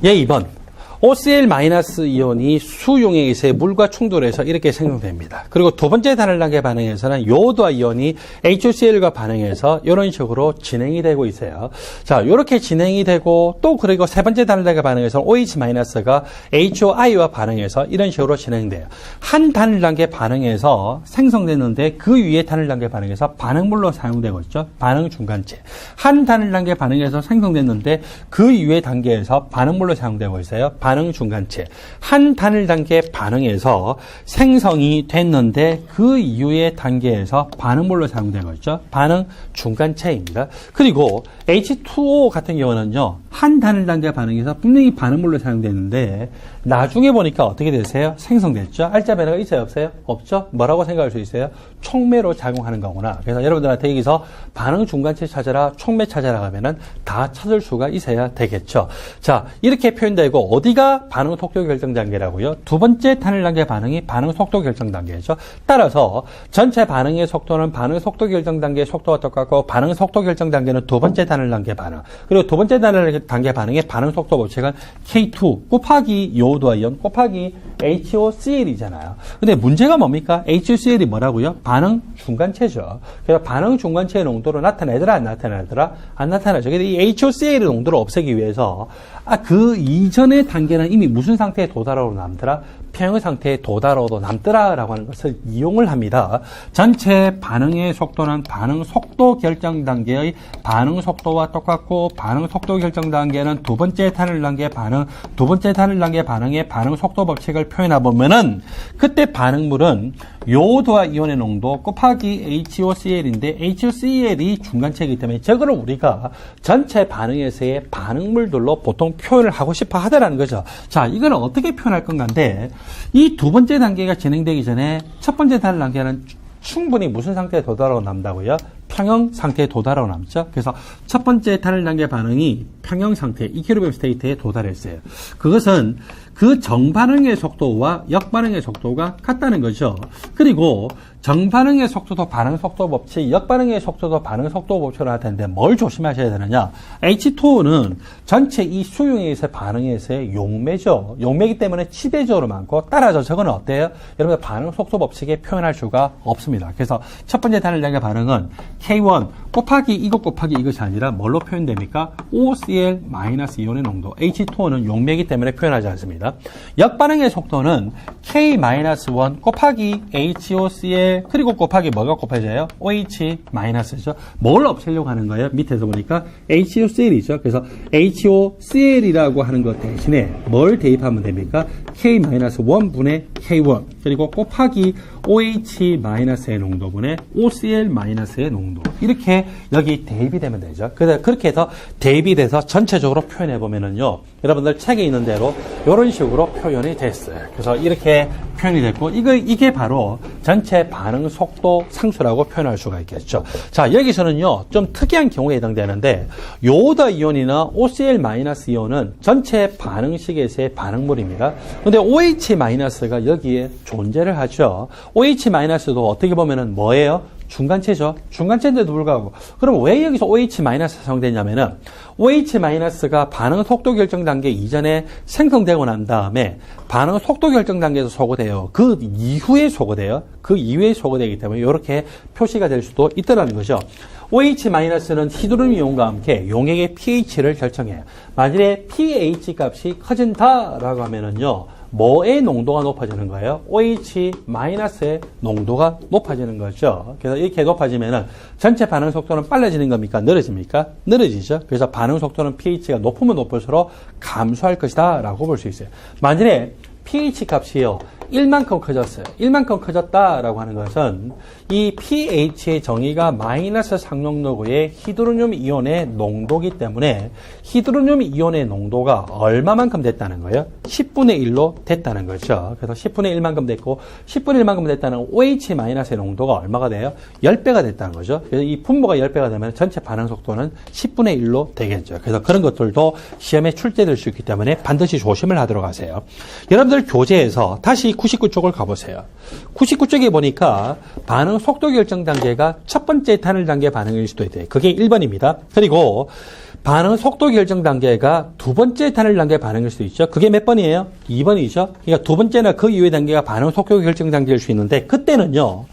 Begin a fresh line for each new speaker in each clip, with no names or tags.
예, 2번. OCl-이온이 수용액에서의 물과 충돌해서 이렇게 생성됩니다. 그리고 두 번째 단일단계 반응에서는 요오드와 이온이 HOCl과 반응해서 이런 식으로 진행이 되고 있어요. 자, 이렇게 진행이 되고 또 그리고 세 번째 단일단계 반응에서는 OH-가 HOI와 반응해서 이런 식으로 진행돼요. 한 단일단계 반응에서 생성됐는데 그 위에 단일단계 반응에서 반응물로 사용되고 있죠. 반응 중간체. 한 단일단계 반응에서 생성됐는데 그 위에 단계에서 반응물로 사용되고 있어요. 반응 중간체. 한 단일 단계 반응에서 생성이 됐는데 그 이후의 단계에서 반응물로 사용되고 있죠. 반응 중간체입니다. 그리고 H2O 같은 경우는요. 한 단일 단계 반응에서 분명히 반응물로 사용되는데 나중에 보니까 어떻게 되세요? 생성됐죠. 알짜 변화가 있어요? 없어요? 없죠. 뭐라고 생각할 수 있어요? 촉매로 작용하는 거구나. 그래서 여러분들한테 여기서 반응 중간체 찾아라, 촉매 찾아라 하면은 다 찾을 수가 있어야 되겠죠. 자, 이렇게 표현되고 어디가 반응 속도 결정 단계라고요? 두 번째 단일 단계 반응이 반응 속도 결정 단계죠. 따라서 전체 반응의 속도는 반응 속도 결정 단계의 속도와 똑같고 반응 속도 결정 단계는 두 번째 단일 단계 반응. 그리고 두 번째 단일 단계 반응의 반응 속도 법칙은 K2 곱하기 요오드와 이온 곱하기 HOCl이잖아요. 근데 문제가 뭡니까? HOCl이 뭐라고요? 반응 중간체죠. 그래서 반응 중간체의 농도로 나타내더라, 안 나타내더라? 안 나타나죠. 근데 이 HOCl의 농도를 없애기 위해서 그 이전의 단계는 이미 무슨 상태에 도달하고 남더라? 평형 상태에 도달하고 남더라라고 하는 것을 이용을 합니다. 전체 반응의 속도는 반응 속도 결정 단계의 반응 속도와 똑같고 반응 속도 결정 단계는 두 번째 단일 단계 반응, 두 번째 단일 단계 반응의 반응 속도 법칙을 표현해 보면은 그때 반응물은 요오드와 이온의 농도 곱하기 HOCl인데 HOCl이 중간체이기 때문에 저거를 우리가 전체 반응에서의 반응물들로 보통 표현을 하고 싶어 하더라는 거죠. 자, 이걸 어떻게 표현할 건가인데 이 두 번째 단계가 진행되기 전에 첫 번째 단일 단계는 충분히 무슨 상태에 도달하고 남다고요? 평형 상태에 도달하고 남죠. 그래서 첫 번째 단일 단계 반응이 평형 상태, 이퀄리브리엄 스테이트에 도달했어요. 그것은 그 정반응의 속도와 역반응의 속도가 같다는 거죠. 그리고 정반응의 속도도 반응 속도 법칙, 역반응의 속도도 반응 속도 법칙으로 할 텐데 뭘 조심하셔야 되느냐? H2O는 전체 이 수용액에서 반응에서의 용매죠. 용매이기 때문에 지배적으로 많고 따라서 저거는 어때요? 여러분 반응 속도 법칙에 표현할 수가 없습니다. 그래서 첫 번째 단일 단계 반응은 K1 곱하기 이것 곱하기 이것이 아니라 뭘로 표현됩니까? OCl-이온의 농도. H2O는 용매이기 때문에 표현하지 않습니다. 역반응의 속도는 K-1 곱하기 HOCl 그리고 곱하기 뭐가 곱해져요? OH-죠. 뭘 없애려고 하는 거예요? 밑에서 보니까 HOCl이죠. 그래서 HOCl이라고 하는 것 대신에 뭘 대입하면 됩니까? K-1분의 K1 그리고 곱하기 OH-의 농도분의 OCl-의 농도. 이렇게 여기 대입이 되면 되죠. 그래서 그렇게 해서 대입이 돼서 전체적으로 표현해 보면은요. 여러분들 책에 있는 대로 이런 식으로 표현이 됐어요. 그래서 이렇게 표현이 됐고 이게 바로 전체 반응 속도 상수라고 표현할 수가 있겠죠. 자, 여기서는요. 좀 특이한 경우에 해당되는데 요오드 이온이나 OCl-이온은 전체 반응식에서의 반응물입니다. 근데 OH-가 여기에 존재를 하죠. OH-도 어떻게 보면은 뭐예요? 중간체죠. 중간체인데도 불구하고. 그럼 왜 여기서 OH- 사용되냐면은 OH-가 반응 속도 결정 단계 이전에 생성되고 난 다음에 반응 속도 결정 단계에서 소거돼요. 그 이후에 소거돼요. 그 이후에 소거되기 때문에 이렇게 표시가 될 수도 있다는 거죠. OH-는 히드로늄 이온과 함께 용액의 pH를 결정해요. 만일에 pH 값이 커진다라고 하면은요. 뭐의 농도가 높아지는 거예요? OH-의 농도가 높아지는 거죠. 그래서 이렇게 높아지면은 전체 반응 속도는 빨라지는 겁니까? 늘어집니까? 늘어지죠. 그래서 반응 속도는 pH가 높으면 높을수록 감소할 것이다 라고 볼 수 있어요. 만일에 pH 값이요. 1만큼 커졌어요. 1만큼 커졌다라고 하는 것은 이 pH의 정의가 마이너스 상용도구의 히드로늄 이온의 농도이기 때문에 히드로늄 이온의 농도가 얼마만큼 됐다는 거예요? 10분의 1로 됐다는 거죠. 그래서 10분의 1만큼 됐고 10분의 1만큼 됐다는 OH-의 농도가 얼마가 돼요? 10배가 됐다는 거죠. 그래서 이 분모가 10배가 되면 전체 반응 속도는 10분의 1로 되겠죠. 그래서 그런 것들도 시험에 출제될 수 있기 때문에 반드시 조심을 하도록 하세요. 여러분들 교재에서 다시 99쪽을 가보세요. 99쪽에 보니까 반응 속도 결정 단계가 첫 번째 단일 단계 반응일 수도 있대요. 그게 1번입니다. 그리고 반응 속도 결정 단계가 두 번째 단일 단계 반응일 수 있죠. 그게 몇 번이에요? 2번이죠. 그러니까 두 번째나 그 이후의 단계가 반응 속도 결정 단계일 수 있는데 그때는요.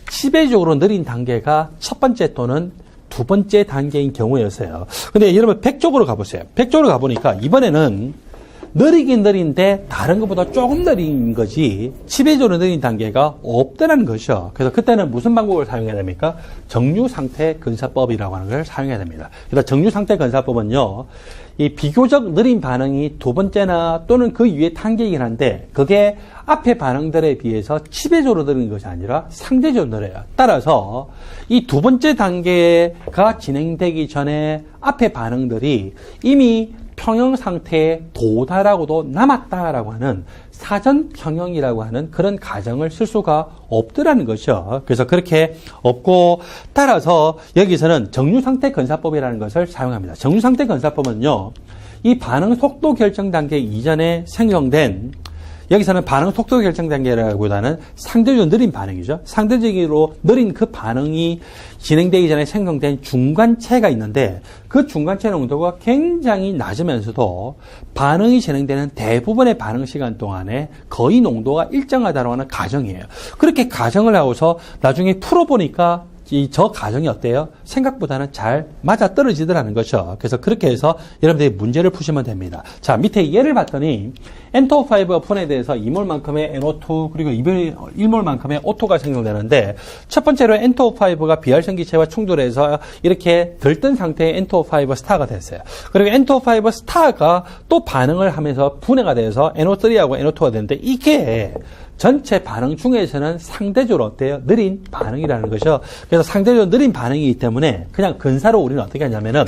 지배적으로 느린 단계가 첫 번째 또는 두 번째 단계인 경우였어요. 근데 여러분 100쪽으로 가보세요. 100쪽으로 가보니까 이번에는 느리긴 느린데 다른 것보다 조금 느린 거지 지배적으로 느린 단계가 없다는 것이죠. 그래서 그때는 무슨 방법을 사용해야 됩니까? 정류상태 근사법이라고 하는 걸 사용해야 됩니다. 그래서 정류상태 근사법은요. 이 비교적 느린 반응이 두 번째나 또는 그 이후의 단계이긴 한데 그게 앞에 반응들에 비해서 지배적으로 느린 것이 아니라 상대적으로 느려요. 따라서 이 두 번째 단계가 진행되기 전에 앞에 반응들이 이미 평형 상태에 도달하고도 남았다라고 하는 사전 평형이라고 하는 그런 가정을 쓸 수가 없더라는 것이죠. 그래서 그렇게 없고 따라서 여기서는 정류상태 근사법이라는 것을 사용합니다. 정류상태 근사법은요. 이 반응 속도 결정 단계 이전에 생성된 여기서는 반응 속도 결정 단계라기보다는 상대적으로 느린 반응이죠. 상대적으로 느린 그 반응이 진행되기 전에 생성된 중간체가 있는데 그 중간체 농도가 굉장히 낮으면서도 반응이 진행되는 대부분의 반응 시간 동안에 거의 농도가 일정하다고 하는 가정이에요. 그렇게 가정을 하고서 나중에 풀어보니까 저 가정이 어때요? 생각보다는 잘 맞아 떨어지더라는 거죠. 그래서 그렇게 해서 여러분들이 문제를 푸시면 됩니다. 자, 밑에 예를 봤더니 N2O5 분에 대해서 2몰만큼의 NO2 그리고 1몰만큼의 O2가 생성되는데 첫 번째로 N2O5가 비활성기체와 충돌해서 이렇게 들뜬 상태의 N2O5 스타가 됐어요. 그리고 N2O5 스타가 또 반응을 하면서 분해가 돼서 NO3하고 NO2가 되는데 이게 전체 반응 중에서는 상대적으로 어때요? 느린 반응이라는 것이죠. 그래서 상대적으로 느린 반응이기 때문에 그냥 근사로 우리는 어떻게 하냐면은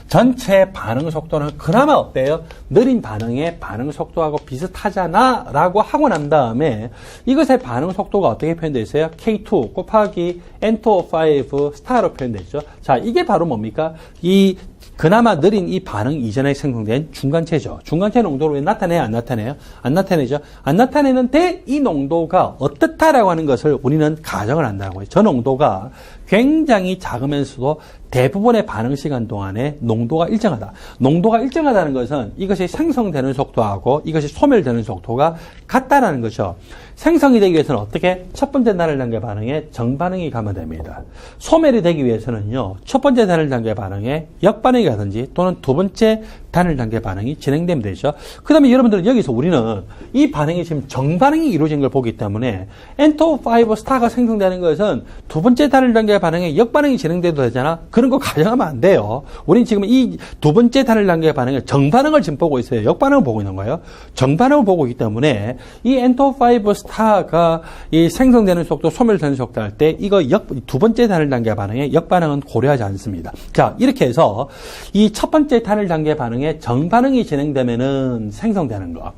전체 반응 속도는 그나마 어때요? 느린 반응의 반응 속도하고 비슷하잖아 라고 하고 난 다음에 이것의 반응 속도가 어떻게 표현되어 있어요? K2 곱하기 N2O5 스타로 표현되어 있죠. 자, 이게 바로 뭡니까? 이 그나마 느린 이 반응 이전에 생성된 중간체죠. 중간체 농도를 왜 나타내요? 안 나타내요? 안 나타내죠. 안 나타내는데 이 농도가 어떻다라고 하는 것을 우리는 가정을 한다고 해요. 저 농도가 굉장히 작으면서도 대부분의 반응 시간 동안에 농도가 일정하다. 농도가 일정하다는 것은 이것이 생성되는 속도하고 이것이 소멸되는 속도가 같다라는 거죠. 생성이 되기 위해서는 어떻게? 첫 번째 단일 단계 반응에 정반응이 가면 됩니다. 소멸이 되기 위해서는요. 첫 번째 단일 단계 반응에 역반응이 가든지 또는 두 번째 단일 단계 반응이 진행되면 되죠. 그 다음에 여러분들은 여기서 우리는 이 반응이 지금 정반응이 이루어진 걸 보기 때문에 N2O5 스타가 생성되는 것은 두 번째 단일 단계 반응에 역반응이 진행돼도 되잖아. 그런 거 가정하면 안 돼요. 우린 지금 이 두 번째 단일 단계 반응에 정반응을 지금 보고 있어요. 역반응을 보고 있는 거예요. 정반응을 보고 있기 때문에 이 N2O5 스타가 이 생성되는 속도, 소멸되는 속도 할 때 이거 두 번째 단일 단계 반응에 역반응은 고려하지 않습니다. 자, 이렇게 해서 이 첫 번째 단일 단계 반응에 정반응이 진행되면은 생성되는 거.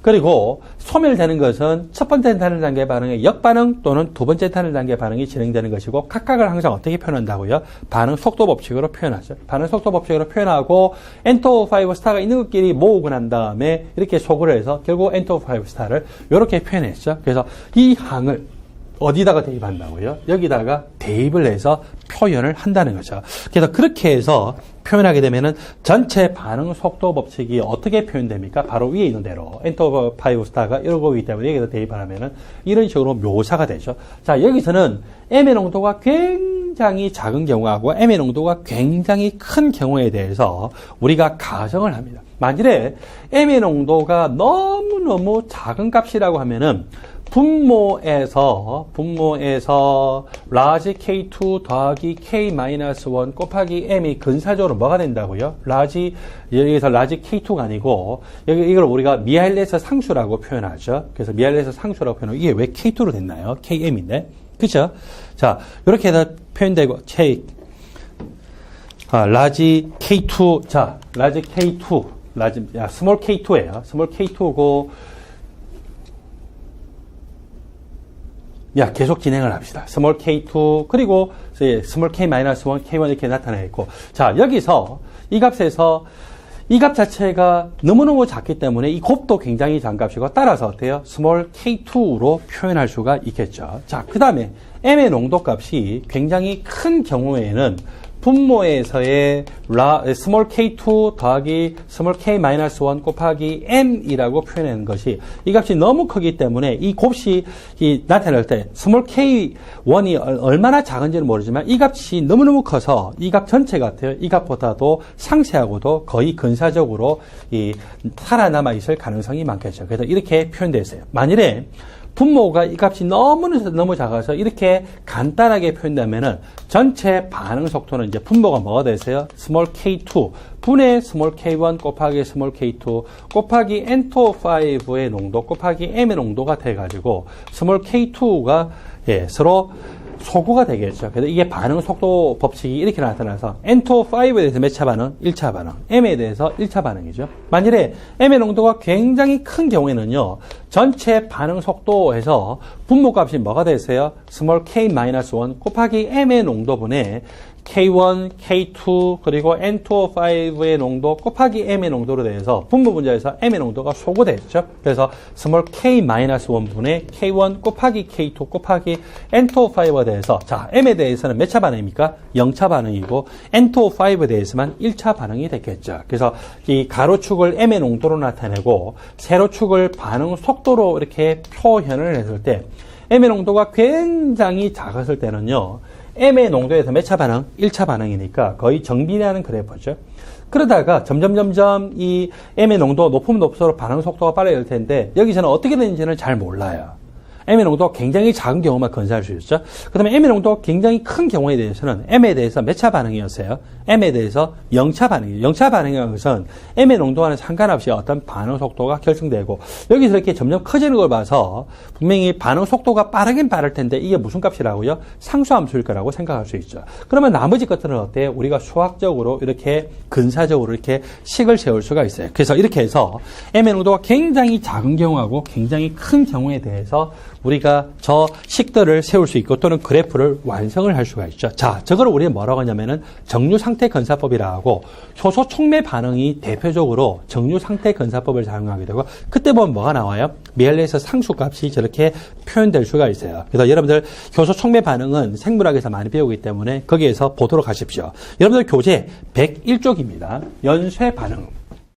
그리고 소멸되는 것은 첫 번째 단일 단계 반응의 역반응 또는 두 번째 단일 단계 반응이 진행되는 것이고 각각을 항상 어떻게 표현한다고요? 반응 속도 법칙으로 표현하죠. 반응 속도 법칙으로 표현하고 N2O5 스타가 있는 것끼리 모으고 난 다음에 이렇게 소구를 해서 결국 N2O5 스타를 이렇게 표현했죠. 그래서 이 항을 어디다가 대입한다고요? 여기다가 대입을 해서 표현을 한다는 거죠. 그래서 그렇게 해서 표현하게 되면은 전체 반응 속도 법칙이 어떻게 표현됩니까? 바로 위에 있는 대로 N2O5 스타가 이러고이기 때문에 여기다 대입을 하면은 이런 식으로 묘사가 되죠. 자, 여기서는 M의 농도가 굉장히 작은 경우하고 M의 농도가 굉장히 큰 경우에 대해서 우리가 가정을 합니다. 만일에 M의 농도가 너무너무 작은 값이라고 하면은 분모에서 라지 K2 더하기 K-1 곱하기 M이 근사적으로 뭐가 된다고요? 여기서 라지 K2가 아니고 이걸 우리가 미하일레스 상수라고 표현하죠. 그래서 미하일레스 상수라고 표현하고 이게 왜 K2로 됐나요? KM인데. 그렇죠? 자, 이렇게 해서 표현되고 라지 K2 자, 라지 K2 스몰 K2예요. 스몰 K2고 계속 진행을 합시다. 스몰 K2, 그리고 스몰 K-1, K1 이렇게 나타나 있고. 자, 여기서 이 값에서 이 값 자체가 너무너무 작기 때문에 이 곱도 굉장히 작은 값이고 따라서 어때요? 스몰 K2로 표현할 수가 있겠죠. 자, 그 다음에 M의 농도 값이 굉장히 큰 경우에는 분모에서의 스몰 k2 더하기 스몰 k-1 곱하기 m이라고 표현하는 것이 이 값이 너무 크기 때문에 이 곱이 나타날 때 스몰 k1이 얼마나 작은지는 모르지만 이 값이 너무너무 커서 이 값 전체 같아요. 이 값보다도 상쇄하고도 거의 근사적으로 살아남아 있을 가능성이 많겠죠. 그래서 이렇게 표현되어 있어요. 만일에 분모가 이 값이 너무 작아서 이렇게 간단하게 표현되면은 전체 반응 속도는 이제 분모가 뭐가 되세요? 스몰 k2 분의 스몰 k1 곱하기 스몰 k2 곱하기 N2O5의 농도 곱하기 M의 농도가 돼가지고 스몰 k2가 서로 소구가 되겠죠. 그래서 이게 반응 속도 법칙이 이렇게 나타나서 N2O5에 대해서 몇 차 반응? 1차 반응. M에 대해서 1차 반응이죠. 만일에 M의 농도가 굉장히 큰 경우에는요, 전체 반응 속도에서 분모값이 뭐가 되세요? 스몰 k-1 곱하기 M의 농도분의 K1, K2, 그리고 N2O5의 농도 곱하기 M의 농도로 대해서 분모 분자에서 M의 농도가 소구됐죠. 그래서 스몰 K-1분의 K1 곱하기 K2 곱하기 N2O5에 대해서 자, M에 대해서는 몇 차 반응입니까? 0차 반응이고 N2O5에 대해서만 1차 반응이 됐겠죠. 그래서 이 가로축을 M의 농도로 나타내고 세로축을 반응 속도로 이렇게 표현을 했을 때 M의 농도가 굉장히 작았을 때는요. M의 농도에서 몇 차 반응? 1차 반응이니까 거의 정비례하는 그래프죠. 그러다가 점점 이 M의 농도가 높으면 높을수록 반응 속도가 빨라질 텐데 여기서는 어떻게 되는지는 잘 몰라요. M의 농도가 굉장히 작은 경우만 건사할 수 있죠. 그 다음에 M의 농도가 굉장히 큰 경우에 대해서는 M에 대해서 몇 차 반응이었어요? M에 대해서 0차 반응이에요. 0차 반응이라는 것은 M의 농도와는 상관없이 어떤 반응 속도가 결정되고 여기서 이렇게 점점 커지는 걸 봐서 분명히 반응 속도가 빠르긴 빠를 텐데 이게 무슨 값이라고요? 상수함수일 거라고 생각할 수 있죠. 그러면 나머지 것들은 어때요? 우리가 수학적으로 이렇게 근사적으로 이렇게 식을 세울 수가 있어요. 그래서 이렇게 해서 M의 농도가 굉장히 작은 경우하고 굉장히 큰 경우에 대해서 우리가 저 식들을 세울 수 있고 또는 그래프를 완성을 할 수가 있죠. 자, 저거를 우리가 뭐라고 하냐면은 정류상태 건사법이라 하고 효소 촉매 반응이 대표적으로 정류상태 건사법을 사용하게 되고 그때 보면 뭐가 나와요? 미엘레이스 상수값이 저렇게 표현될 수가 있어요. 그래서 여러분들 효소 촉매 반응은 생물학에서 많이 배우기 때문에 거기에서 보도록 하십시오. 여러분들 교재 101쪽입니다. 연쇄 반응.